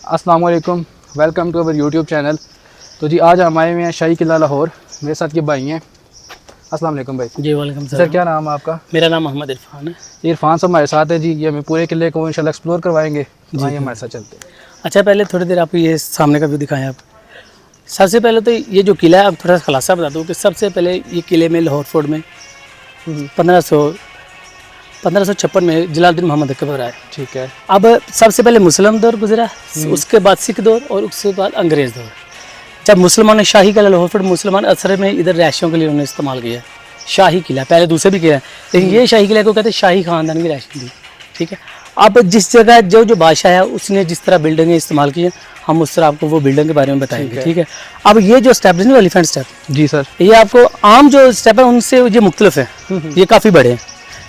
अस्सलाम वालेकुम, welcome to our YouTube channel. तो जी आज हम आए हुए हैं शाही किला लाहौर। मेरे साथ ये भाई हैं। अस्सलाम वालेकुम भाई। जी वालेकुम सर सलाम। क्या नाम है आपका? मेरा नाम मोहम्मद इरफान है। इरफान साहब हमारे साथ है जी। ये हमें पूरे किले को इंशाल्लाह एक्सप्लोर करवाएंगे, तो जी आइए हमारे साथ चलते हैं। अच्छा, पहले थोड़ी देर आपको ये सामने का व्यू दिखाएं आप। सबसे पहले तो ये जो किला है, आप थोड़ा सा खुलासा बता दूँ कि सबसे पहले ये किले में लाहौर फोर्ट में 1556 में जलालुद्दीन मोहम्मद अकबर आए। ठीक है। अब सबसे पहले मुस्लिम दौर गुजरा, उसके बाद सिख दौर और उसके बाद अंग्रेज़ दौर। जब मुसलमान ने शाही किला लाहौर फोर्ट मुसलमान असर में इधर रहायशियों के लिए उन्होंने इस्तेमाल किया। शाही किला पहले दूसरे भी किला है, लेकिन ये शाही किला को कहते हैं शाही खानदान की रहायश थी। ठीक है। अब जिस जगह जो बादशाह है उसने जिस तरह बिल्डिंगें इस्तेमाल की हैं, हम उस तरह आपको वो बिल्डिंग के बारे में बताएंगे। ठीक है। अब ये जो स्टेप है एलिफेंट स्टेप, जी सर। ये आपको आम जो स्टेप है उनसे ये मुख्तलिफ है। ये काफ़ी बड़े हैं,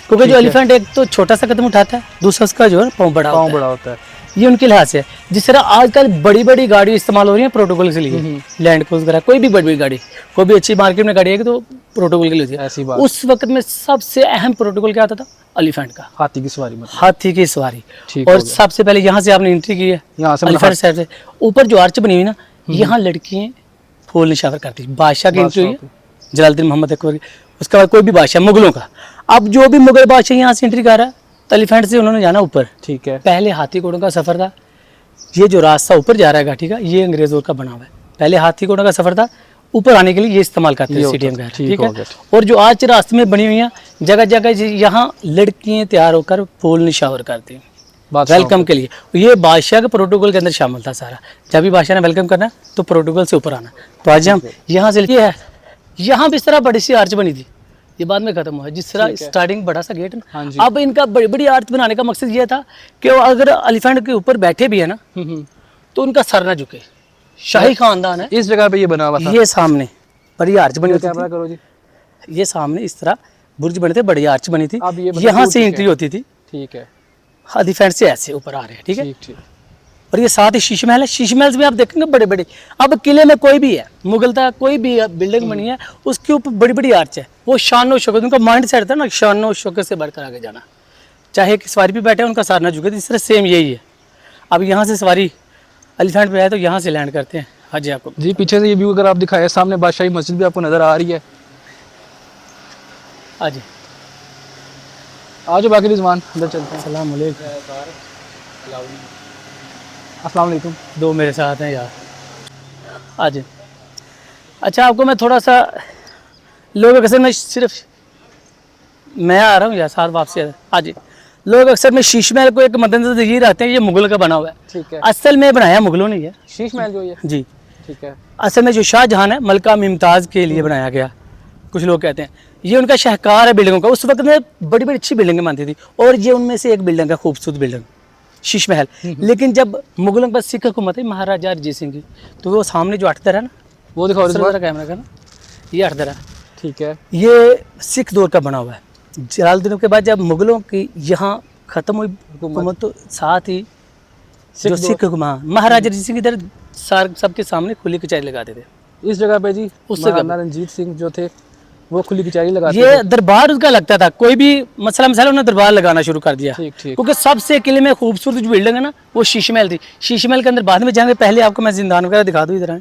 क्योंकि जो एलिफेंट एक तो छोटा सा कदम उठाता है, दूसरा उसका जो है पाँव बड़ा होता है। ये उनके लिहाज से है। जिस तरह आजकल बड़ी बड़ी गाड़ी इस्तेमाल हो रही है प्रोटोकॉल के लिए, लैंड क्रूज वगैरह, कोई भी बड़ी गाड़ी, कोई भी अच्छी मार्केट में गाड़ी है तो प्रोटोकॉल के लिए होती है। ऐसी बात। उस वक्त में सबसे अहम प्रोटोकॉल क्या आता था? एलिफेंट का, हाथी की सवारी मतलब। हाथी की सवारी। ठीक और हो गया। सबसे पहले यहाँ से आपने एंट्री की है, यहाँ से एलिफेंट साइड से। ऊपर जो आर्च बनी हुई ना, यहाँ लड़कियाँ फूल निशावर करती है। बादशाह की एंट्री हुई है, जलालुद्दीन मोहम्मद अकबर की। उसके बाद कोई भी बादशाह मुगलों का, अब जो भी मुगल बादशाह यहाँ से एंट्री कर रहा है तो एलिफेंट से उन्होंने जाना ऊपर। ठीक है। पहले हाथी घोड़ों का सफर था। ये जो रास्ता ऊपर जा रहा है घाटी का, ये अंग्रेजों का बना हुआ है। पहले हाथी घोड़ों का सफर था, ऊपर आने के लिए ये इस्तेमाल करते हैं सीटीएम का। ठीक है। और जो आज रास्ते में बनी हुई है जगह जगह, यहाँ लड़कियां तैयार होकर फूल निशावर करती हैं वेलकम के लिए। ये बादशाह के प्रोटोकॉल के अंदर शामिल था सारा। जब भी बादशाह ने वेलकम करना तो प्रोटोकॉल से ऊपर आना। तो आज हम यहाँ से ये है, यहाँ भी इस तरह बड़ी सी आर्च बनी थी, ये बाद में खत्म हुआ। जिस तरह स्टार्टिंग बड़ा सा गेट ना, अब इनका बड़ी बड़ी आर्च बनाने का मकसद ये था कि अगर एलिफेंट के ऊपर बैठे भी है ना तो उनका सर ना झुके। शाही खानदान है, इस जगह पे ये बना हुआ था। ये सामने बड़ी आर्च बनी होती कैमरा करो जी। थी। ये सामने इस तरह बुर्ज बने थे, बड़ी आर्च बनी थी। अब ये यहाँ से एंट्री होती थी। ठीक है। एलिफेंट से ऐसे ऊपर आ रहे हैं। ठीक है। ठीक। और ये साथ ही शीश महल है। शीश महल में आप देखेंगे बड़े बड़े, अब किले में कोई भी है, मुगल था कोई भी बिल्डिंग बनी है, उसके ऊपर बड़ी बड़ी आर्च है। वो शान शौकत, उनका माइंड सेट था ना, शान शौकत से बढ़कर आगे जाना। चाहे कि सवारी पे बैठे उनका सार ना झुके, इस तरह सेम यही है। अब यहाँ से सवारी एलिफेंट पे आए तो यहाँ से लैंड करते हैं। हाँ जी, आपको जी पीछे से ये व्यू अगर आप दिखाए, सामने बादशाही मस्जिद भी आपको नजर आ रही है। हाँ जी, आज बाकी रिजवान अंदर चलते हैं। सलाम अलैकुम। अस्सलाम वालेकुम। दो मेरे साथ हैं यार। हाँ जी। अच्छा, आपको मैं थोड़ा सा लोग अक्सर में सिर्फ मैं आ रहा हूँ यार साथ वापसी। हाँ जी, लोग अक्सर में शीश महल को एक मद्देनजर ये रखते हैं ये मुगल का बना हुआ है। ठीक है। असल में बनाया मुगलों ने है शीश महल जो ये। जी। ठीक है। असल में जो शाहजहां है मलका मुमताज़ के लिए बनाया गया, कुछ लोग कहते हैं। ये उनका शाहकार है बिल्डिंगों का। उस वक्त में बड़ी बड़ी अच्छी बिल्डिंगें बनती थी और ये उनमें से एक बिल्डिंग है, खूबसूरत बिल्डिंग शीश महल। लेकिन जब मुगलों के पास सिख हुकूमत है महाराजा रंजीत सिंह की, तो वो सामने जो अटदर है ना, वो दिखाओ रिजवान। कैमरा का ना, ये अटदर है। ठीक है। ये सिख दौर का बना हुआ है। जलालुद्दीन के बाद जब मुगलों की यहाँ ख़त्म हुई हुकूमत, तो साथ ही जो सिख हुकूमत महाराजा रंजीत सिंह इधर सबके सामने खुली कचहरी लगाते थे। इस जगह पे जी उस जगह महाराणा रंजीत सिंह जो थे वो खुली कचहरी लगाते ये थे। दरबार उसका लगता था, कोई भी मसला उन्होंने दरबार लगाना शुरू कर दिया। ठीक। क्योंकि सबसे किले में खूबसूरत जो बिल्डिंग है ना वो शीश महल थी। शीश महल के अंदर बाद में जाएंगे, पहले आपको मैं जिंदान वगैरह दिखा दूँ। इधर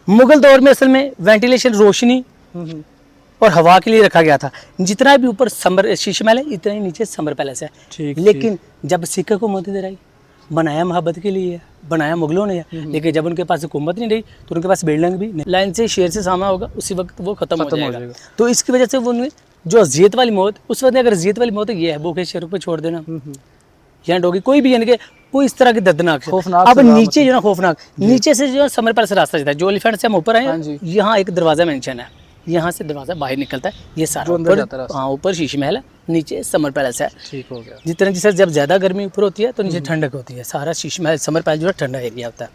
मुगल दौर में असल में वेंटिलेशन, रोशनी और हवा के लिए रखा गया था। जितना भी ऊपर समर शीश महल है, इतना ही नीचे समर पैलेस है। लेकिन जब सिख हुकूमत इधर आई, बनाया मोहब्बत के लिए है, बनाया मुगलों ने है, लेकिन जब उनके पास हुकूमत नहीं रही तो उनके पास बिल्डिंग भी नहीं। लाइन से शेर से सामना होगा, उसी वक्त वो खत्म हो जाएगा। तो इसकी वजह से वो जो अजियत वाली मौत, उस वक्त अगर अजियत वाली मौत ये है, भूखे शेरों पर छोड़ देना या डोगी कोई भी, यानी कि वो इस तरह की दर्दनाक खौफनाक। अब नीचे जो ना खौफनाक, नीचे से जो समर पैलेस रास्ता जाता है, जो एलिफेंट से हम ऊपर आए, यहाँ एक दरवाजा मेंशन है, यहाँ से दरवाजा बाहर निकलता है। ये सारा ऊपर, हाँ ऊपर शीश महल है, नीचे समर पैलेस है। ठीक हो गया। जितना जिससे जब ज़्यादा गर्मी ऊपर होती है तो नीचे ठंडक होती है। सारा शीश महल समर पैलेस जो है ठंडा एरिया होता है।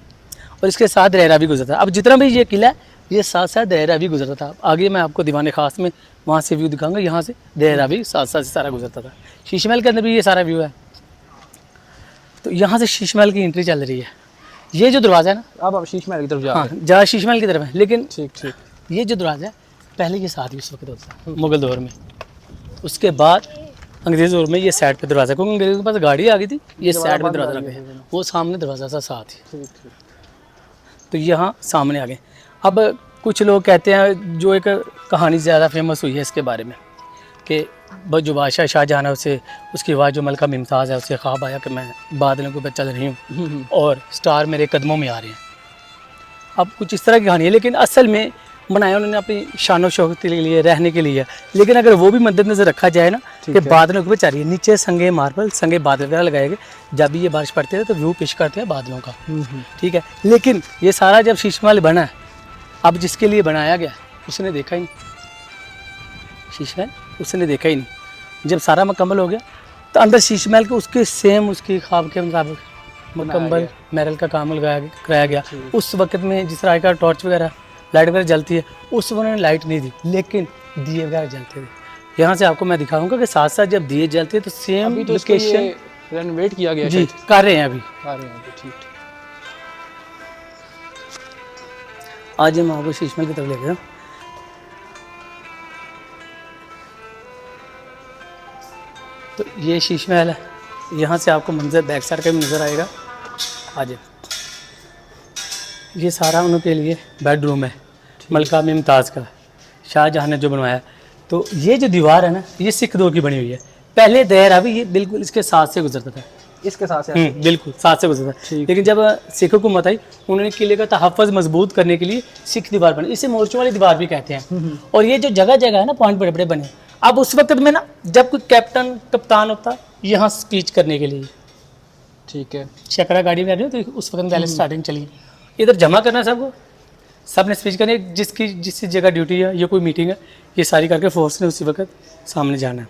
और इसके साथ दहरा भी गुजरता है। अब जितना भी ये किला है, ये साथ साथ दहरा भी गुजरता था। आगे मैं आपको दीवान खास में वहाँ से व्यू दिखाऊंगा। यहाँ से दहरा भी साथ साथ सारा गुजरता था। शीश महल के अंदर भी ये सारा व्यू है। तो यहाँ से शीश महल की एंट्री चल रही है। ये जो दरवाज़ा है ना, अब आप शीश महल की तरफ जा रहे हैं। हाँ, जहाँ शीश महल की तरफ है। लेकिन ठीक। ये जो दरवाज़ा है पहले ये साथ ही उस वक्त होता था मुगल दौर में। उसके बाद अंग्रेज दौर में ये साइड पे दरवाज़ा, क्योंकि अंग्रेजों के पास गाड़ी आ गई थी, ये दरवाज़ा साइड में बंद दरवाज़ा कर लग दिया गया, वो सामने दरवाज़ा था साथ ही, ठीक ठीक। तो यहाँ सामने आ गए। अब कुछ लोग कहते हैं, जो एक कहानी ज़्यादा फेमस हुई है इसके बारे में, कि जो बादशाह शाहजहां है उसे, उसकी बाद जो मलका मुमताज़ है उसे ख्वाब आया कि मैं बादलों के ऊपर चल रही हूँ और स्टार मेरे कदमों में आ रहे हैं। अब कुछ इस तरह की कहानी है, लेकिन असल में बनाया उन्होंने अपनी शान शौकत के लिए, रहने के लिए। लेकिन अगर वो भी मद्देनजर रखा जाए ना कि बादलों के ऊपर चल रही है, नीचे संगे मार्बल, संगे बादल वगैरह लगाए गए, जब भी ये बारिश पड़ती है तो व्यू पेश करते हैं बादलों का, ठीक है। लेकिन ये सारा जब शीश महल बना है, अब जिसके लिए बनाया गया उसने देखा ही नहीं शीश महल, उसने देखा ही नहीं। जब सारा मुकम्मल हो गया तो अंदर शीश महल के उसके सेम उसके ख्वाब के मुताबिक मुकम्मल महल का काम कराया गया। उस वक्त में जिस तरह का टॉर्च वगैरह, लाइट वगैरह जलती है, उस वक्त उन्होंने लाइट नहीं दी, लेकिन दिए वगैरह जलते थे। यहाँ से आपको मैं दिखाऊंगा कि साथ साथ जब दिए जलते हैं तो सेम अभी तो लोकेशन रेनोवेट किया गया जी कर रहे हैं अभी। आ रहे हैं ठीक ठीक। आज हम आपको शीश महल की तरफ ले गए। तो ये शीश महल है, यहाँ से आपको मंजर बैक साइड का भी नज़र आएगा। आज ये सारा उनके लिए बेडरूम है, मलका मुमताज़ का, शाहजहां ने जो बनवाया। तो ये जो दीवार है ना, ये सिख दौर की बनी हुई है। पहले दहर अभी ये बिल्कुल इसके साथ से गुजरता था, इसके साथ से बिल्कुल साथ से गुजरता था। लेकिन जब सिख हुकूमत आई, उन्होंने किले का तहफ़्फ़ुज़ मजबूत करने के लिए सिख दीवार बनी, इसे मोर्चों वाली दीवार भी कहते हैं। और ये जो जगह जगह है ना, पॉइंट बड़े बड़े बने। अब उस वक्त में ना, जब कोई कप्तान होता यहाँ स्पीच करने के लिए, ठीक है, शकरा गाड़ी में आ रही हो तो उस वक्त में पहले स्टार्टिंग चली, इधर जमा करना सबको, सब ने स्पीच करनी, जिस जगह ड्यूटी है, ये कोई मीटिंग है, ये सारी करके फोर्स ने उसी वक्त सामने जाना है।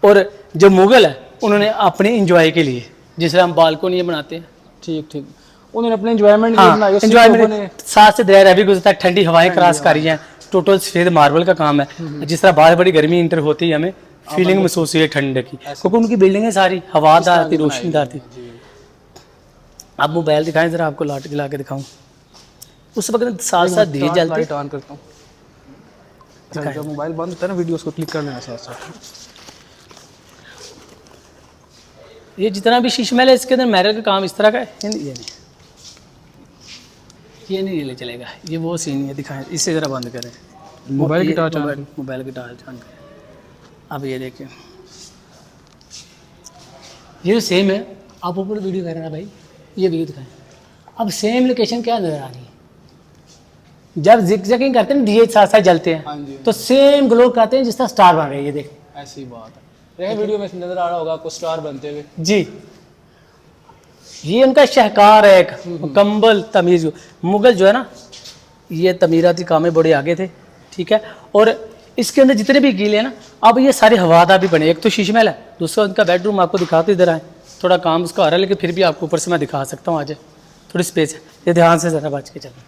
और जो मुगल है, उन्होंने अपने इंजॉय के लिए, जिस तरह हम बालकोनी ये बनाते हैं, ठीक ठीक, उन्होंने अपने एंजॉयमेंट के लिए बनाई, उससे एंजॉयमेंट साथ से दहर अभी गुजरता है, ठंडी हवाएं क्रॉस कर रही हैं, टोटल सफेद मार्बल का काम है। जिस तरह बाहर बड़ी गर्मी इंटर होती है, हमें फीलिंग महसूस हुई है ठंड की, क्योंकि उनकी बिल्डिंगें सारी हवादार थी, रोशनीदार थी। आप मोबाइल दिखाएं जरा, आपको लाइट जला के दिखाऊं। उस वक्त साथ साथ दिए जलते। लाइट ऑन करता हूँ, जब मोबाइल बंद होता है ना, वीडियोस को क्लिक कर लेना साथ साथ। ये जितना भी शीश महल है, इसके अंदर महल का काम इस तरह का है, ये नहीं ले चलेगा, ये वो सीन है, दिखाएं, इससे ज़रा बंद करें। मोबाइल की टॉर्च मोबाइल की टॉर्च ऑन करें। अब ये देखें, ये सेम है, आप ऊपर वीडियो कर रहे हैं भाई, ये वीडियो दिखाएं। अब सेम लोकेशन क्या नज़र आ रही है, जब जिगजैगिंग करते हैं दिए साथ साथ जलते हैं, तो सेम ग्लो करते हैं जिस तरह स्टार बन रहे हैं। ये देख, ऐसी बात है, वीडियो में नजर आ रहा होगा आपको स्टार बनते हुए जी। ये उनका शाहकार है, एक मुकम्मल तमीज़। मुगल जो है ना, ये तमीराती काम में बड़े आगे थे, ठीक है। और इसके अंदर जितने भी किले हैं ना, अब ये सारे हवादार भी बने। एक तो शीश महल है, दूसरा उनका बेडरूम आपको दिखाते इधर आए, थोड़ा काम उसका आ रहा है, लेकिन फिर भी आपको ऊपर से मैं दिखा सकता हूँ। आज थोड़ी स्पेस है, ये ध्यान से ज़रा बच के चलना।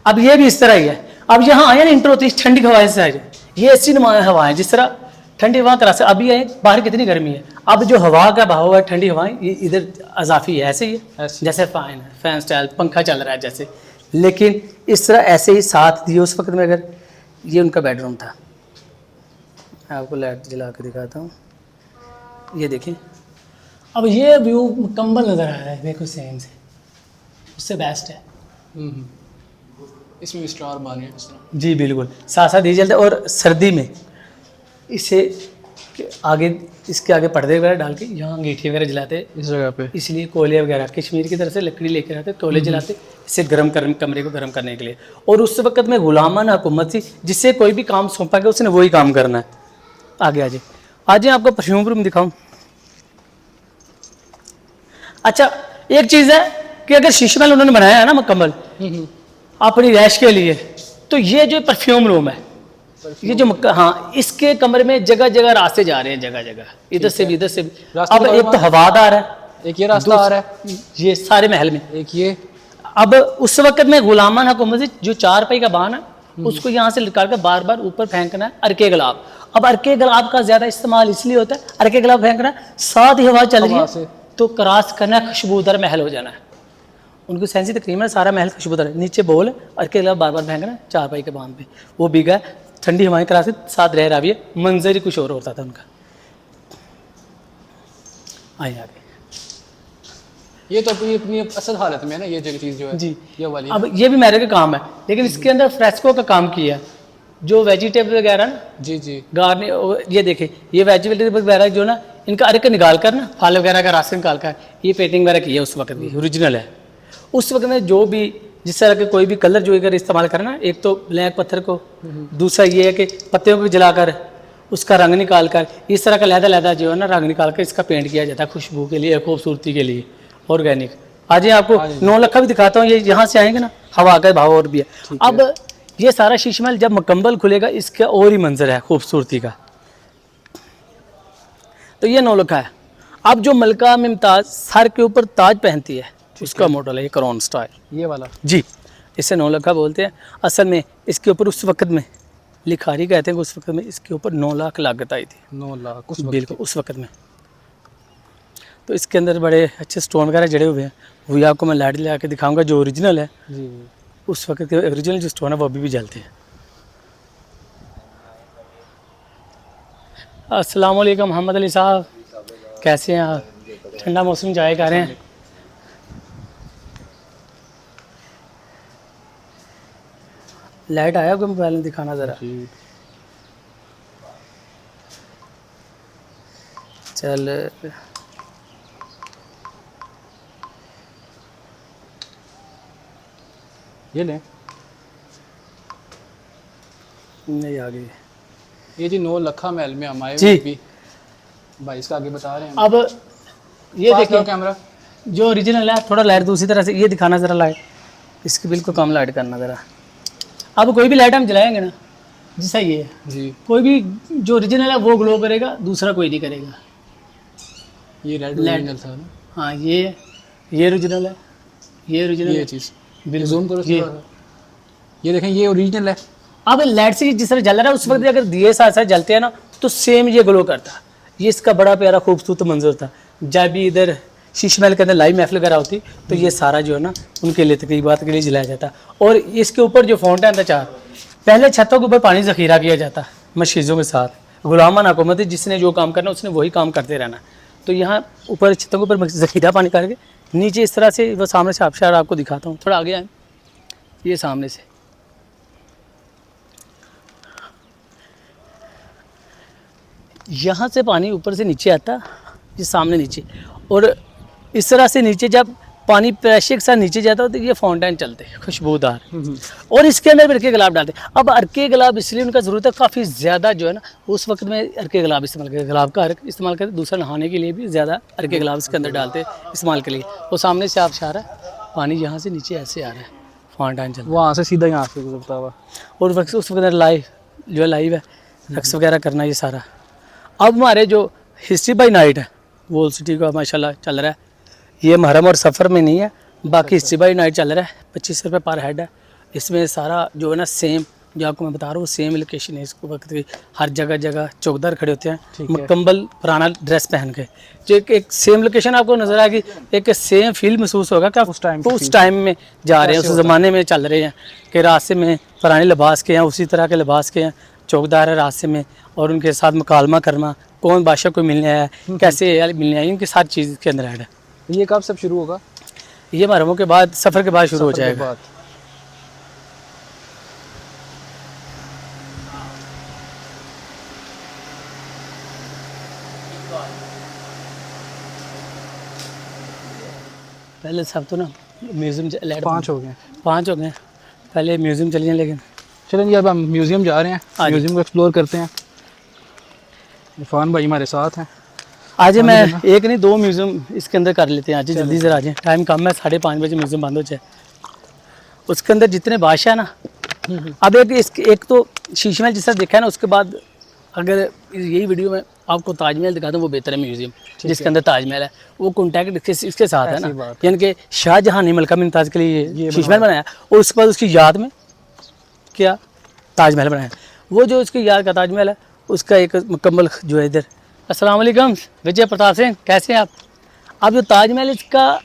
अब ये भी इस तरह ही है। अब यहाँ आया ना, इंटर होती है ठंडी हवाएं से आए, ये ऐसी हवाएं जिस तरह ठंडी हवा तरह से। अभी आए, बाहर कितनी गर्मी है, अब जो हवा का बहाव है, ठंडी हवाएं ये इधर अजाफी है, ऐसे ही है, जैसे फैन है, फैन स्टाइल पंखा चल रहा है जैसे। लेकिन इस तरह ऐसे ही साथ दिए उस वक्त में। अगर ये उनका बेडरूम था, मैं आपको लाइट जला के दिखाता हूँ, ये देखें। अब ये व्यू मुकम्मल नज़र आ रहा है, देखो सेम से, उससे बेस्ट है। इसमें स्टार बने हैं इस तरह। जी बिल्कुल, साथ साथ ये जलते। और सर्दी में इसे आगे, इसके आगे पर्दे वगैरह डाल के यहाँ अंगीठी वगैरह जलाते इस जगह पे, इसलिए कोयले वगैरह कश्मीर की तरफ से लकड़ी लेकर आते, कोयले जलाते, इससे कमरे को गर्म करने के लिए। और उस वक्त में गुलामान हुकूमत थी, जिससे कोई भी काम सौंपा गया उसने वही काम करना है। आगे आज आपको परफ्यूम रूम दिखाऊं। अच्छा, एक चीज़ है कि अगर शीश महल उन्होंने बनाया है ना मुकम्मल अपनी रैश के लिए, तो ये जो परफ्यूम रूम है, ये जो हाँ, इसके कमरे में जगह जगह रास्ते जा रहे हैं, जगह जगह इधर से भी इधर से भी। अब एक तो हवादार है, एक ये रास्ता आ रहा है, ये सारे महल में, एक ये। अब उस वक्त में गुलामान हुकूमत, जो 4 पाई का बान है, उसको यहाँ से निकाल कर बार बार ऊपर फेंकना है अरके गुलाब। अब अरके गुलाब का ज्यादा इस्तेमाल इसलिए होता है, अरके गुलाब फेंकना है, साथ ही हवा चल रही है तो क्रॉस करना, खुशबूदार महल हो जाना है। उनकी सेंसी तकरीबन सारा महल खुशबूदार है। नीचे बोल अरके गुलाब बार बार फेंकना है 4 पाई के बान पे, वो बिगा है। ठंडी हवाएं करा से साथ रह रहा भी है, मंजर ही कुछ और होता था उनका। आइए आगे। ये तो अपनी असल हालत में है ना, ये जगह चीज़ जो है जी ये वाली। अब ये भी मेरे का काम है, लेकिन इसके अंदर फ्रेस्को का काम किया है। जो वेजिटेबल वगैरह ना, जी जी गार्ने, ये देखें, ये वेजिटेबल वगैरह जो ना, इनका अर्क निकाल कर ना, फल वगैरह का रस निकाल कर ये पेंटिंग वगैरह की है उस वक्त की, ओरिजिनल है। उस वक्त में जो भी जिस तरह के कोई भी कलर जो अगर इस्तेमाल करना, एक तो ब्लैक पत्थर को, दूसरा ये है कि पत्तियों को जलाकर उसका रंग निकाल कर, इस तरह का लहदा जो है ना रंग निकाल कर इसका पेंट किया जाता है, खुशबू के लिए, खूबसूरती के लिए, ऑर्गेनिक। आज ये आपको 9 लखा भी दिखाता हूँ, ये यहाँ से आएंगे ना, हवा का भाव और भी है। अब ये सारा शीश महल जब मुकम्मल खुलेगा, इसका और ही मंजर है खूबसूरती का। तो ये 9 लखा है। अब जो मलका मुमताज सर के ऊपर ताज पहनती है, उसका मॉडल है ये क्राउन स्टाइल, ये वाला जी। इसे 9 लखा बोलते हैं। असल में इसके ऊपर उस वक्त में लिखारी कहते हैं कि उस वक्त में इसके ऊपर 9 लाख लागत आई थी। 9 लाख उस बिल्कुल उस वक्त में। तो इसके अंदर बड़े अच्छे स्टोन वगैरह जड़े हुए हैं, वही आपको मैं लाइट ले आके दिखाऊंगा। जो ओरिजिनल है, जी उस वक्त के ओरिजिनल जो स्टोन है वो अभी भी जलते हैं। अस्सलाम वालेकुम मोहम्मद अली साहब, कैसे हैं आप? ठंडा मौसम चाय खा रहे हैं। लाइट आया आपको मोबाइल में दिखाना ज़रा। चल ये लें, नहीं आ गई। ये जी 9 लखा महल में हम आए जी। हुए भी भाई, इसका आगे बता रहे हैं। अब ये देखिए कैमरा जो ओरिजिनल है, थोड़ा लाइट दूसरी तरह से ये दिखाना ज़रा, लाइट इसकी बिल्कुल कम लाइट करना ज़रा। अब कोई भी लाइट हम जलाएंगे ना, जैसा ये है, जी, कोई भी जो ओरिजिनल है वो ग्लो करेगा, दूसरा कोई नहीं करेगा। ये रेड LED ओरिजिनल था ना, हाँ ये ओरिजिनल है, ये ओरिजिनल ये है। चीज़ बिल्कुल जूम करो ये। ये देखें, ये ओरिजिनल है। अब लाइट से जिस तरह जल रहा है, उस वक्त अगर दिए साथ साथ जलते हैं ना, तो सेम ये ग्लो करता है। ये इसका बड़ा प्यारा खूबसूरत मंजर था। जब भी इधर शीश महल के अंदर लाइव महफिल वगैरह होती, तो ये सारा जो है ना उनके लिए तकरीबात के लिए जलाया जाता। और इसके ऊपर जो फाउंटेन था 4, पहले छतों के ऊपर पानी ज़ख़ीरा किया जाता मशीज़ों के साथ। गुलामान हुकूमत है, जिसने जो काम करना उसने वही काम करते रहना। तो यहाँ ऊपर छतों के ऊपर ज़ख़ीरा पानी करके नीचे इस तरह से, वो सामने से आबशार आपको दिखाता हूँ, थोड़ा आगे आए, ये सामने से यहाँ से पानी ऊपर से नीचे आता, ये सामने नीचे, और इस तरह से नीचे जब पानी प्रेशर के साथ नीचे जाता है तो ये फाउंटेन चलते हैं खुशबूदार, और इसके अंदर भी अरके गुलाब डालते हैं। अब अरके गुलाब इसलिए उनका ज़रूरत है, काफ़ी ज़्यादा जो है ना उस वक्त में अरके गुलाब इस्तेमाल करते, गुलाब का अर्क इस्तेमाल करते, दूसरा नहाने के लिए भी ज़्यादा अरके गुलाब इसके अंदर डालते इस्तेमाल के लिए। वो सामने से आप आ रहा है पानी, यहाँ से नीचे ऐसे आ रहा है, फाउंटेन चल रहा है, वहाँ से सीधा यहाँ से गुजरता हुआ। और वक्त उस वक्त लाइव जो है, लाइव है, रक्स वगैरह करना ये सारा। अब हमारे जो हिस्ट्री बाई नाइट है, वॉल सिटी का माशाल्लाह चल रहा है। ये मुहर्रम और सफ़र में नहीं है, बाकी हिस्ट्री बाई नाइट चल रहा है। 25 रुपये पर हेड है। इसमें सारा जो है ना सेम, जो आपको मैं बता रहा हूँ सेम लोकेशन है। इसको वक्त की हर जगह जगह चौकीदार खड़े होते हैं मुकम्मल पुराना ड्रेस पहन के, जो एक सेम लोकेशन आपको नज़र आएगी, एक सेम फील महसूस होगा कि आप उस टाइम में जा रहे हैं, उस ज़माने में चल रहे हैं, कि रास्ते में पुराने लिबास के हैं, उसी तरह के लिबास के हैं, चौकीदार है रास्ते में, और उनके साथ मुकालमा करना, कौन बादशाह को मिलने आया, कैसे मिलने आया, इनकी सारी चीज़ के अंदर ऐड है। ये कब सब शुरू होगा? ये मुहर्रम के बाद, सफ़र के बाद शुरू हो जाएगा। पहले सब तो ना म्यूज़ियम 5 हो गए, 5 हो गए, पहले म्यूज़ियम चलिए। लेकिन चलें जी, अब हम म्यूज़ियम जा रहे हैं, म्यूज़ियम को एक्सप्लोर करते हैं। इरफान भाई हमारे साथ हैं। आज मैं एक नहीं 2 म्यूज़ियम इसके अंदर कर लेते हैं। आज जल्दी से आ जाएँ, टाइम कम है, 5:30 बजे म्यूज़ियम बंद हो जाए। उसके अंदर जितने बादशाह ना, अब एक तो शीश महल जिसका देखा है ना, उसके बाद अगर यही वीडियो में आपको ताजमहल दिखाता हूँ, वो बेहतर है म्यूज़ियम जिसके अंदर ताजमहल है। वो कॉन्टैक्ट इसके साथ है ना, यानी कि शाहजहाँ ने मलका मुमताज़ के लिए शीश महल बनाया, और उसके बाद उसकी याद में क्या ताजमहल बनाया। वो जो उसकी याद का ताजमहल है, उसका एक मुकम्मल जो है इधर। अस्सलाम वालेकुम विजय प्रताप सिंह, कैसे हैं आप? अब जो ताजमहल इसका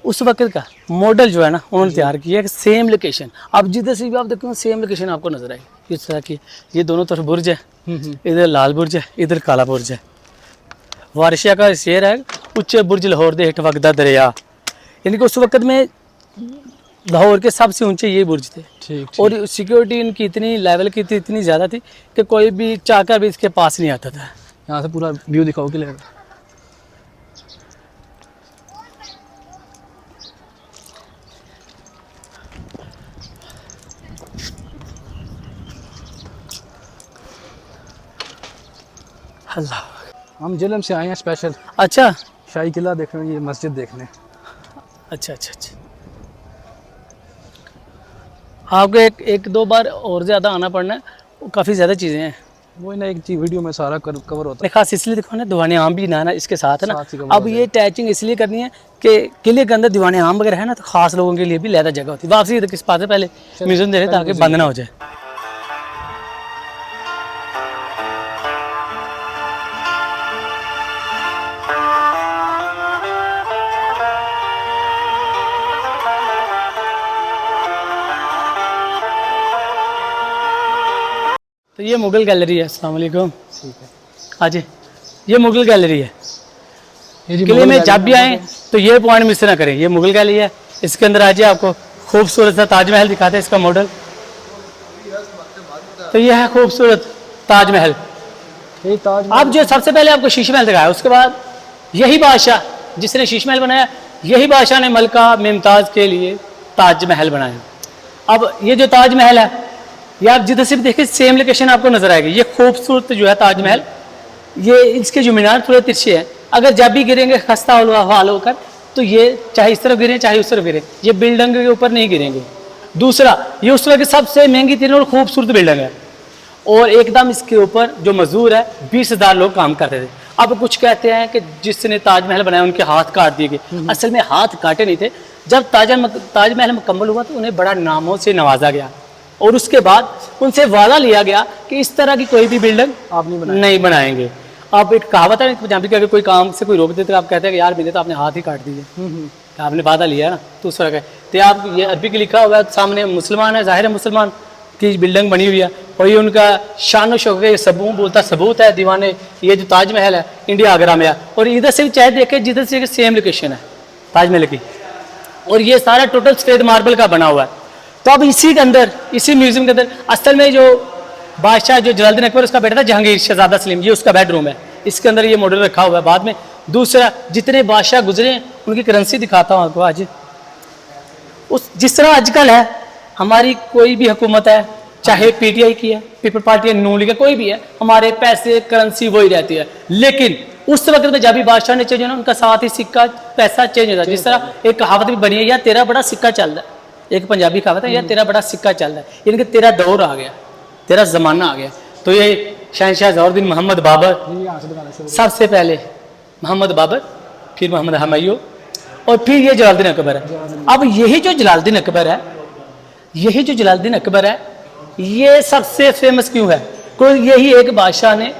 उस वक्त का मॉडल जो है ना उन्होंने तैयार किया है, सेम लोकेशन। अब जिधर से भी आप देखो सेम लोकेशन आपको नजर आएगी। इस तरह की, ये दोनों तरफ बुर्ज है, इधर लाल बुर्ज है, इधर काला बुर्ज है। वारशिया का शेर है, उच्च बुर्ज लाहौर दे हेठ वगदा दरिया, यानी कि उस वक्त में लाहौर के सबसे ऊंचे ये बुर्ज थे। ठीक। और सिक्योरिटी इनकी इतनी लेवल की थी, इतनी ज़्यादा थी कि कोई भी चाहकर भी इसके पास नहीं आता था। यहाँ से पूरा व्यू दिखाओ कि लेगा। अल्लाह। हम जिलम से आए हैं स्पेशल अच्छा शाही किला देखने, ये मस्जिद देखने। अच्छा अच्छा अच्छा। आपको एक दो बार और ज़्यादा आना पड़ना है, काफ़ी ज़्यादा चीज़ें हैं। वो ना एक चीज वीडियो में सारा कवर होता खास इसलिए देखो ना, दीवाने आम भी ना इसके साथ है ना। साथ ही cover अब हो ये अटैचिंग इसलिए करनी है कि किले के अंदर दीवाने आम वगैरह है ना, तो खास लोगों के लिए भी लहदा जगह होती है। वापसी किस पास है, पहले म्यूजियम दे रहे ताकि बंद ना हो जाए। तो ये मुगल गैलरी है। अस्सलाम वालेकुम। ठीक है। आज ये मुगल गैलरी है। ये जी किले मुगल में गैलरी जब भी आए तो ये पॉइंट मिस ना करें। ये मुगल गैलरी है, इसके अंदर आज आपको खूबसूरत सा ताजमहल दिखाते हैं, इसका मॉडल। तो ये है खूबसूरत ताजमहल। ये ताज अब जो सबसे पहले आपको शीश महल दिखाया, उसके बाद यही बादशाह जिसने शीश महल बनाया, यही बादशाह ने मलका मुमताज़ के लिए ताजमहल बनाया। अब ये जो ताजमहल है, ये आप जिधर से भी देखें सेम लोकेशन आपको नजर आएगी। ये खूबसूरत जो है ताजमहल, ये इसके जो मीनार थोड़े तिरछे हैं, अगर जब भी गिरेंगे खस्ता हाल होकर, तो ये चाहे इस तरफ गिरे चाहे उस तरफ गिरे, ये बिल्डिंग के ऊपर नहीं गिरेंगे। दूसरा, ये उस वक्त सबसे महंगी तीन और खूबसूरत बिल्डिंग है, और एकदम इसके ऊपर जो मजदूर है 20,000 लोग काम करते थे। अब कुछ कहते हैं कि जिसने ताजमहल बनाया उनके हाथ काट दिए गए। असल में हाथ काटे नहीं थे। जब ताजमहल मुकम्मल हुआ तो उन्हें बड़ा नामों से नवाजा गया, और उसके बाद उनसे वादा लिया गया कि इस तरह की कोई भी बिल्डिंग आप नहीं बनाएंगे। अब एक कहावत है पंजाबी की, अगर कोई काम से कोई रोक देते तो आप कहते हैं कि यार मेरे तो आपने हाथ ही काट दिए, आपने वादा लिया ना, तो उस तरह का। तो आप ये अरबी की लिखा हुआ है, सामने मुसलमान है, जाहिर है मुसलमान की बिल्डिंग बनी हुई है, और ये उनका शान व शौक़ सबूत है। दीवाने ये जो ताजमहल है इंडिया आगरा में है, और इधर से भी चाहे देखे जिधर से सेम लोकेशन है ताजमहल की, और ये सारा टोटल सफेद मार्बल का बना हुआ है। तो अब इसी के अंदर, इसी म्यूजियम के अंदर असल में जो बादशाह जो जलालुद्दीन अकबर, उसका बेटा था जहांगीर शहजादा सलीम, ये उसका बेडरूम है, इसके अंदर ये मॉडल रखा हुआ है। बाद में दूसरा, जितने बादशाह गुजरे उनकी करेंसी दिखाता हूँ आपको। आज उस जिस तरह आजकल है हमारी कोई भी हुकूमत है, चाहे पीटीआई की है, पीपल पार्टी है, नून लीग है, कोई भी है, हमारे पैसे करेंसी वही रहती है। लेकिन उस वक्त में जब भी बादशाह ने चेंज होना, उनका साथ ही सिक्का पैसा चेंज होता है। जिस तरह एक कहावत भी बनी है, यार तेरा बड़ा सिक्का चल रहा है, एक पंजाबी कहावत है, यार तेरा बड़ा सिक्का चल रहा है, यानी कि तेरा दौर आ गया, तेरा ज़माना आ गया। तो ये शहनशाह ज़ौहरुद्दीन मोहम्मद बाबर, सबसे पहले मोहम्मद बाबर, फिर मोहम्मद हुमायूं, और फिर ये जलालुद्दीन अकबर है। अब यही जो जलालुद्दीन अकबर है, यही जो जलालुद्दीन अकबर है, ये सबसे फेमस क्यों है? कोई यही एक बादशाह ने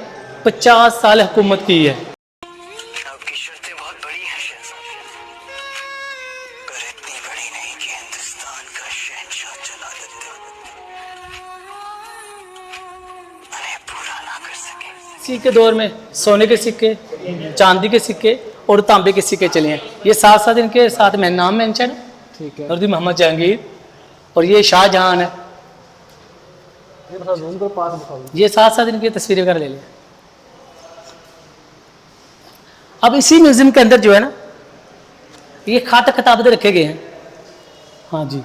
50 साल हुकूमत की है। आपकी शर्तें बहुत बड़ी हैं शहजादे, पर इतनी बड़ी नहीं कि हिंदुस्तान का शहंशाह जलालुद्दीन उन्हें पूरा ना कर सके। इसी के दौर में सोने के सिक्के, चांदी के सिक्के और तांबे के सिक्के चले हैं। ये साथ साथ इनके साथ में नाम मेंशन है, ठीक है। और मोहम्मद जहांगीर, और ये शाहजहां है। ये थोड़ा ज़ूम कर पास दिखाओ। ये साथ साथ इनकी तस्वीरें वगैरह ले लें। अब इसी म्यूजियम के अंदर जो है ना, ये खाता किताबें रखे गए हैं। हाँ जी,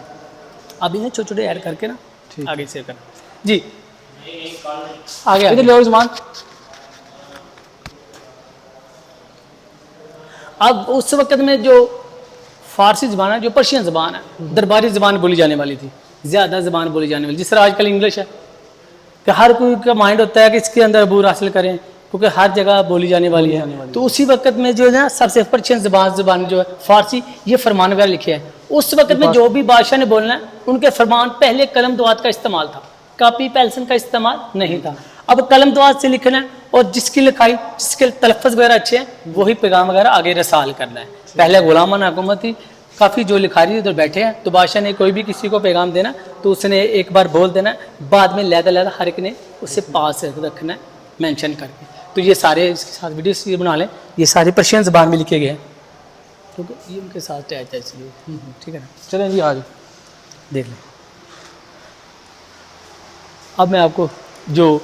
अब इन्हें छोटे छोटे ऐड करके ना आगे से करना जी, आगे इधर ले आओ ज़मान। अब उस वक्त में जो फारसी ज़बान है, जो पर्शियन ज़बान है, दरबारी ज़बान बोली जाने वाली थी, ज़्यादा ज़बान बोली जाने वाली। जिस तरह आजकल इंग्लिश है कि हर कोई का माइंड होता है कि इसके अंदर अबूर हासिल करें, क्योंकि हर जगह बोली जाने वाली है। तो उसी वक्त में जो है ना, सबसे पर्शियन ज़बान जो है फारसी, ये फरमान वगैरह लिखे हैं। उस वक्त में जो भी बादशाह ने बोलना है, उनके फरमान पहले कलम दुआत का इस्तेमाल था, कापी पेंसिल का इस्तेमाल नहीं था। अब कलम दुआत से लिखना है, और जिसकी लिखाई, जिसके तलफ़्फ़ुज़ वगैरह अच्छे हैं, वही पैगाम वगैरह आगे रसाल करना है। पहले गुलामाना हुकूमत थी, काफ़ी जो लिखारी उधर बैठे हैं, तो बादशाह ने कोई भी किसी को पैगाम देना तो उसने एक बार बोल देना, बाद में लहदा हर एक ने उससे पास रखना है मेंशन करके। तो ये सारे इसके साथ वीडियो बना लें, ये सारे पर्शियन ज़बान में लिखे गए हैं क्योंकि ये उनके साथ अटैच है इसलिए। ठीक है ना, चलें जी आज देख लें। अब मैं आपको जो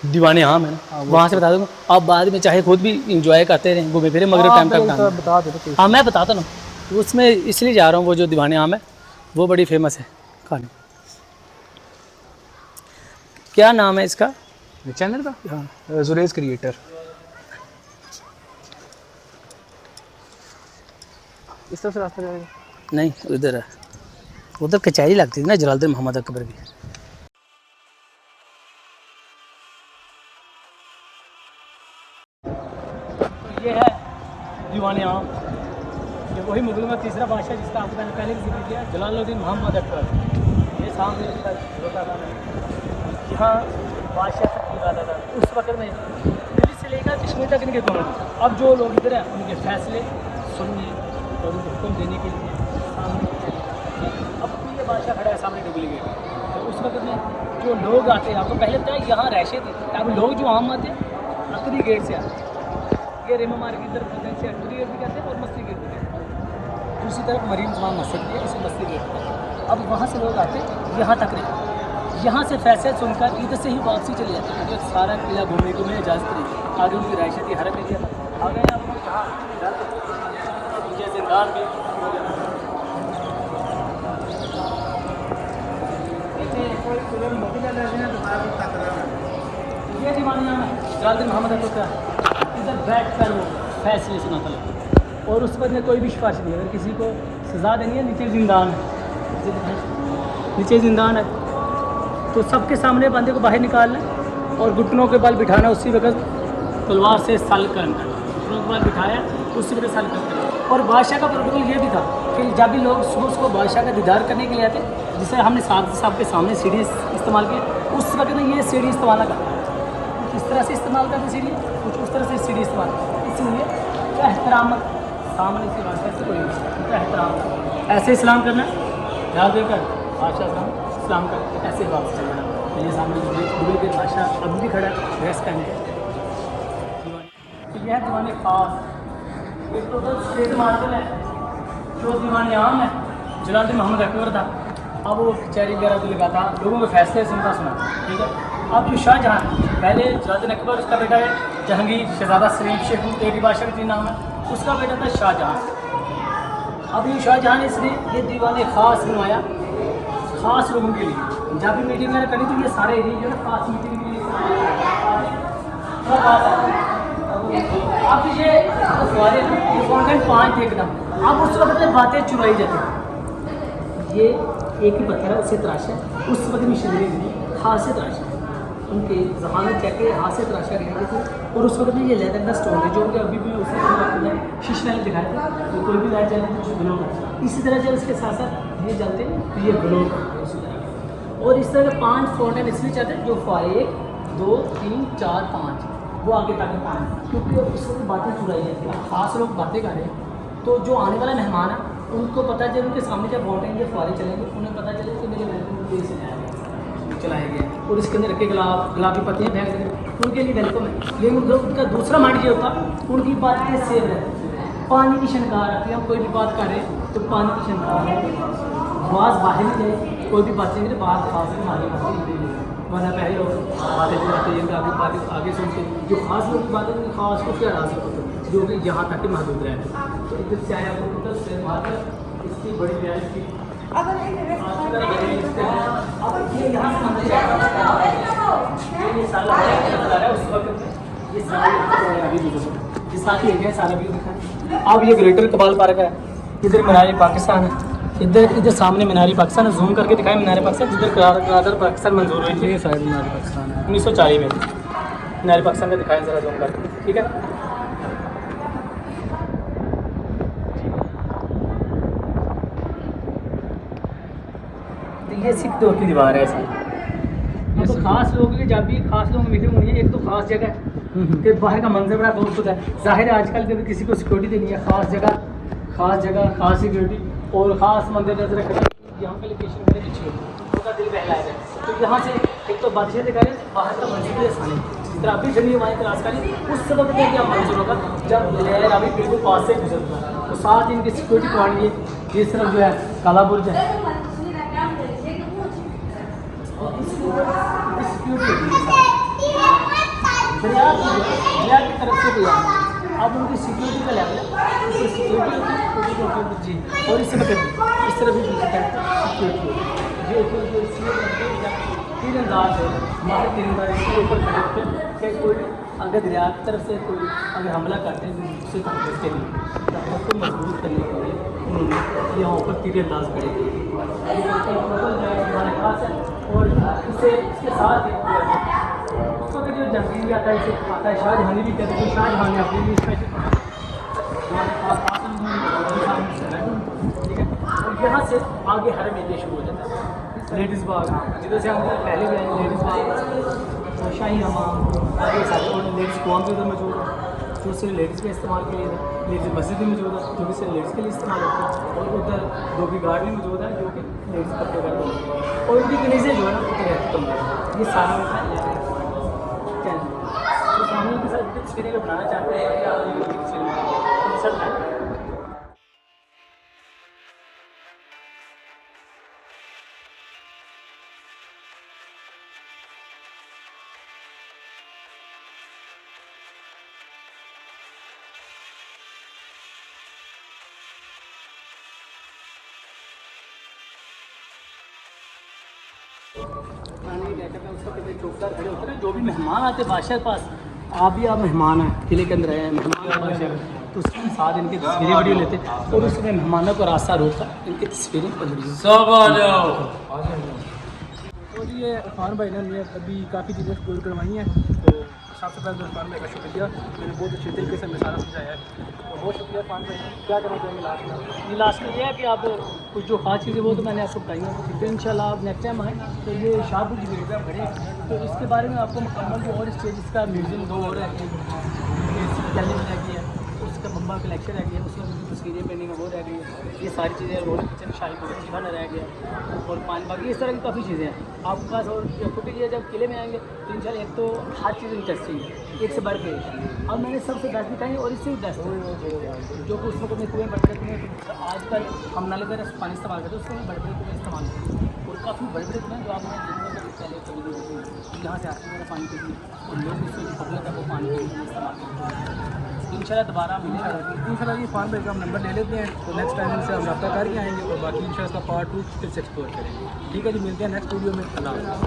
दीवाने आम है ना वहाँ से बता दूँगा, आप बाद में चाहे खुद भी इंजॉय करते रहें, घूमे फिरे, मगर टाइम तक बता दो। हाँ मैं बताता ना, उसमें इसलिए जा रहा हूँ, वो जो दीवाने आम है वो बड़ी फेमस है खाने। क्या नाम है इसका चैनल का? हाँ जुरेज क्रिएटर। इस तरफ से रास्ता जाएगा? नहीं उधर है, उधर कचहरी लगती थी ना जलालुद्दीन मोहम्मद अकबर की। तो ये है दीवाने आम, ये वही मुगलों का तीसरा बादशाह जिसका आपको मैंने पहले भी जिक्र किया, जलालुद्दीन मोहम्मद अकबर। ये सामने इसका होता था यहाँ बादशाह तक आता था उस वक्त में, दिल्ली से लेकर कश्मीर तक इनके दोनों। अब जो लोग इधर हैं उनके फैसले सुनने और उनको हुक्म देने के लिए सामने अब भी ये बादशाह खड़ा है सामने डुप्लीकेट। तो उस वक्त में जो लोग आते हैं, आपको पहले बताया यहाँ रैशे थे, अब लोग जो आम आते हैं अकरी गेट से आते हैं, ये रेमा मार्ग की तरफ से अकरी गेट भी कहते हैं और मस्ती गेट भी कहते हैं। दूसरी तरफ मरीन जमान मस्जिद भी है, इसे मस्ती गेट कहते हैं। अब वहाँ से लोग आते हैं यहाँ तक नहीं, यहाँ से फैसले सुनकर इधर से ही वापसी चले जाते हैं, क्योंकि सारा किला घूमने को मैं इजाज़त नहीं, आगे उनकी रायशा थी, हरम एरिया था। आ गए आपको यहाँ नीचे जिंदान भी, ये दीवानिया में जलालुद्दीन मोहम्मद अकबर का इधर बैठ कर वो फैसले सुनाता लगता। और उस पर में कोई भी सिफारिश नहीं, अगर किसी को सज़ा देनी है, नीचे जिंदान है, नीचे जिंदान है, तो सबके सामने बंदे को बाहर निकालना और घुटनों के बल बिठाना, उसी वक्त तलवार से सल करना, घुटनों के बल बिठाया उसी वक्त सल करना। और बादशाह का प्रोटोकॉल ये भी था कि जब भी लोग सुबह को बादशाह का दीदार करने के लिए आते, जिसे हमने साहब के सामने सीढ़ी इस्तेमाल की, उस वक्त में ये सीढ़ी इस्तेमाल ना करते, कुछ इस तरह से इस्तेमाल करते सीढ़ी, कुछ उस तरह से सीढ़ी इस्तेमाल करते। इसलिए क्या एहतराम सामने से बादशाह से कोई नहीं, एहतराम ऐसे इस्लाम करना, याद देकर बादशाह इस्लाम कर ऐसे वापस चल जाना। तो ये सामने दुबई के बादशाह अभी भी खड़ा है ड्रेस पहन के। तो यह दीवाने खास एक टोटल स्टेट मार्शल है, जो दीवाने आम है जलालुद्दीन मोहम्मद अकबर था। अब वो कचहरी वगैरह भी लगाता, लोगों के फैसले सुनता सुना। ठीक है, अब जो शाहजहाँ पहले जलालुद्दीन अकबर, उसका बेटा है जहांगीर, शहजादा सलीम, शेख एक ही बादशाह का 3 नाम है, उसका बेटा था शाहजहाँ। अब ये शाहजहाँ ने इसने ये दीवाने खास बनवाया खास लोगों के लिए। जब भी मीटिंग वगैरह करी तो ये सारे एरिया जो है खास मीटिंग के लिए अब ये कंटेंट 5 थे एकदम। अब उस वक्त में बातें चुराई जाती हैं। ये एक ही पत्थर है, उससे तराशा, उस वक्त में शरीर ने हाथ से तराशा, उनके जमाने चेक के हाथ से तराशा गए थे। और उस वक्त में ये लेदर का स्टोन है, जो कि अभी भी उसने शीश में दिखाया था, तो कोई भी लाइट जले तो कुछ ग्लो करता। इसी तरह जब इसके साथ साथ ये जलते तो ये ग्लो करते उसी तरह। और इस तरह के 5 फाउंटेन इसलिए चाहते हैं जो 1 2 3 4 5 वो आगे ताकि 5, क्योंकि इस वक्त बातें चुराई जाती हैं। खास लोग बातें कर रहे हैं, तो जो आने वाला मेहमान है उनको पता चले, उनके सामने जब फाउंटेन के फुआरे चलेंगे उन्हें पता चले कि मेरे वेलकम के लिए चलाया गया, और इसके अंदर रखे गुलाब की पत्तियाँ फेंक देंगे, उनके लिए वेलकम है। लेकिन उनका दूसरा माइंड ये होता, उनकी बातें सेव रहती, पानी की शनकार आती है। हम कोई भी बात कर रहे हैं तो पानी की शनकार है, आवाज़ बाहर नहीं जाए, कोई भी बातें करें बात खास हमारी बातें, वरना पहले लोग बातें करते हैं आगे बातें आगे सुनते, जो खास लोग की बातें खास को क्या राज होते, जो कि यहाँ तक महदूद रहते। तो इधर से आया तो शेर मारकर इसकी बड़ी बयान की अब ये यहाँ से मंदिर ये सारा उस वक्त ये साथ ले गए, सारा व्यू दिखा। अब ये ग्रेटर कबाल पार्क है, इधर मीनार पाकिस्तान है, इधर सामने मीनार पाकिस्तान है, जूम करके दिखाया मीनार पाकिस्तान, जिधर करार पाकिस्तान मंजूर हुई थी, शायद मीनार पाकिस्तान है 1940 में मीनार पाकिस्तान का दिखाया ज़रा जूम करके। ठीक है, ये सिख दौर की दीवार है ऐसा। तो खास लोग के जब भी खास लोग मीटिंग हुई है, एक तो खास जगह है कि बाहर का मंजर बड़ा खूबसूरत है। जाहिर है आजकल जब किसी को सिक्योरिटी देनी है, खास जगह खास सिक्योरिटी, और ख़ास मंदिर नजर रखना यहाँ पे लोकेशन मेरे पीछे उनका दिल बहलाएगा। तो यहाँ से एक तो बादशाह दिखा रहे बाहर का मंजिल भी आसानी जिस तरह अभी जमीन हमारी क्रॉस करी उस वक्त में क्या मंजिल होगा जब लहर अभी बिल्कुल पास से गुजरता है। तो साथ ही इनकी सिक्योरिटी पॉइंट ये जिस तरफ जो है काला बुर्ज है और इसकी सिक्योरिटी दरिया की तरफ से भी अब उनकी सिक्योरिटी का लेवल है सिक्योरिटी जी और इससे इस तरह भी सिक्योरिटी तीरंदाज है हमारे तीरंदाज इसके ऊपर खड़े होकर कि कोई अगर दरिया की तरफ से कोई अगर हमला करते हैं दूसरे तरीके के लिए तो उसको मजबूत करने के लिए उन्होंने यहाँ ऊपर तीरंदाज खड़े किए हमारे पास है। और इसके साथ उसको भी जो जंगली भी आता है इसे आता है शाहजहानी भी कहते हैं। शाहजहां ने अपने लिए स्पेशल ठीक है। और यहाँ से आगे हरम एरिया शुरू हो जाता है लेडीज़ बाग जिधर से हम पहले भी आए लेडीज़ बाग और शाही हमाम आगे सारे और लेडीज़ कौन भी उधर मौजूद है जो सिर्फ लेडीज़ के इस्तेमाल के लिए लेडीज़ मस्जिद भी मौजूद है जो कि सिर्फ लेडीज़ के लिए इस्तेमाल होती है। और उधर धोबी गार्ड भी मौजूद है जो कि लेडीज़ कपड़े करते हैं और उनकी कमीज़ें जो है ना उधर रहती कम ये सारा तो फैमिली के साथ तस्वीरें बनाना चाहते हैं कि आप सब है। उसका कितने चौकीदार खड़े होते हैं जो भी मेहमान आते हैं बादशाह के पास आप भी आप मेहमान हैं किले के अंदर आए हैं मेहमान बादशाह तो उसके साथ इनकी तस्वीरें वीडियो लेते हैं और उसमें मेहमानों को रास्ता रोककर इनकी तस्वीरें पकड़ी सब आ जाओ। तो जी ये इरफान भाई ने अभी काफ़ी चीज़ें एक्सप्लोर करवाई हैं तो सबसे पहले तो इरफान भाई का शुक्रिया मैंने बहुत अच्छे तरीके से मिसाल समझाया है तो बहुत शुक्रिया इरफान भाई क्या करना चाहेंगे लास्ट में। लास्ट में ये है कि आप कुछ जो खास चीज़ें वो तो मैंने आपको बताई हैं तो इंशाल्लाह आप नेक्स्ट टाइम आएँ तो ये शाहपुर की जगह आप खड़े तो इसके बारे में आपको मुकम्मल जो और स्टेज इसका म्यूज़ियम 2 और रह गई रह गई है उसका बम्बा कलेक्शन रह गया उसमें जो तस्वीरें पेंटिंग है वो रह गई है ये सारी चीज़ें रोड किचन शाही खाना रह गया और पानी बाकी इस तरह की काफ़ी चीज़ें हैं आपके पास। और क्योंकि ये जब किले में आएंगे तो इंशाल्लाह एक तो हर चीज़ इंटरेस्टिंग है एक से बढ़ के अब मैंने सबसे बेस्ट दिखाई और इससे भी बेस्ट है जो कि उस वक्त में कुएँ बड़े कुएँ आजकल हम नाले पर पानी इस्तेमाल करते हैं उसमें बड़े बड़े कुएँ इस्तेमाल करते हैं और काफ़ी बड़े बड़े कुएँ जो आपने पहले कभी नहीं होती यहाँ से आते हैं पानी के लिए और लोग इससे पब्लिक है वो पानी के लिए इस्तेमाल करते हैं। इंशाल्लाह दोबारा मिलेगा इंशाल्लाह जी इरफान भाई का हम नंबर ले लेते हैं तो नेक्स्ट टाइम इनसे हम रब्ता करके आएंगे और बाकी इंशाल्लाह इसका पार्ट 2 फिर से एक्सप्लोर करेंगे। ठीक है जी मिलते हैं नेक्स्ट वीडियो में। अल्लाह हाफ़िज़।